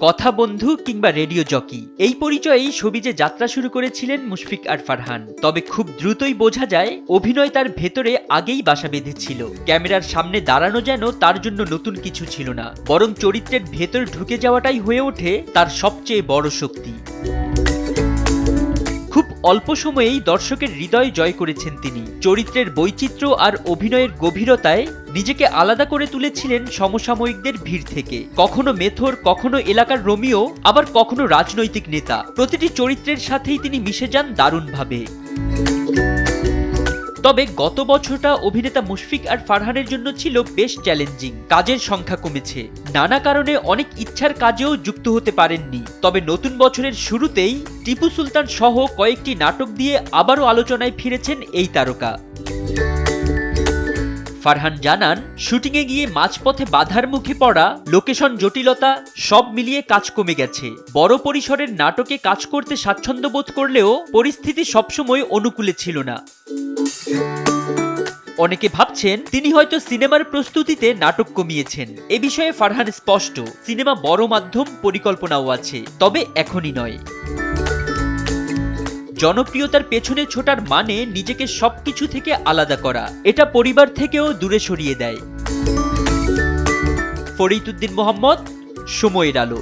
কথা বন্ধু কিংবা রেডিও জকি, এই পরিচয়েই সবিজে যাত্রা শুরু করেছিলেন মুশফিক আর ফারহান। তবে খুব দ্রুতই বোঝা যায় অভিনয় তার ভেতরে আগেই বাসা বেঁধেছিল। ক্যামেরার সামনে দাঁড়ানো যেন তার জন্য নতুন কিছু ছিল না, বরং চরিত্রের ভেতর ঢুকে যাওয়াটাই হয়ে ওঠে তার সবচেয়ে বড় শক্তি। খুব অল্প সময়েই দর্শকের হৃদয় জয় করেছেন তিনি। চরিত্রের বৈচিত্র্য আর অভিনয়ের গভীরতায় নিজেকে আলাদা করে তুলেছিলেন সমসাময়িকদের ভিড় থেকে। কখনো মেথর, কখনো এলাকার রোমিও, আবার কখনো রাজনৈতিক নেতা। প্রতিটি চরিত্রের সাথেই তিনি মিশে যান দারুণভাবে। তবে গত বছরটা অভিনেতা মুশফিক আর ফারহানের জন্য ছিল বেশ চ্যালেঞ্জিং। কাজের সংখ্যা কমেছে, নানা কারণে অনেক ইচ্ছার কাজেও যুক্ত হতে পারেননি। তবে নতুন বছরের শুরুতেই টিপু সুলতান সহ কয়েকটি নাটক দিয়ে আবারও আলোচনায় ফিরেছেন এই তারকা। ফারহান জানান, শুটিংয়ে গিয়ে মাঝপথে বাধার মুখে পড়া, লোকেশন জটিলতা সব মিলিয়ে কাজ কমে গেছে। বড় পরিসরের নাটকে কাজ করতে স্বাচ্ছন্দ্য বোধ করলেও পরিস্থিতি সবসময় অনুকূলে ছিল না। অনেকে ভাবছেন তিনি হয়তো সিনেমার প্রস্তুতিতে নাটক কমিয়েছেন। এ বিষয়ে ফারহান স্পষ্ট, সিনেমা বড় মাধ্যম, পরিকল্পনাও আছে, তবে এখনই নয়। জনপ্রিয়তার পেছনে ছোটার মানে নিজেকে সবকিছু থেকে আলাদা করা, এটা পরিবার থেকেও দূরে সরিয়ে দেয়। ফরিদ উদ্দিন মোহাম্মদ, সময়ের আলো।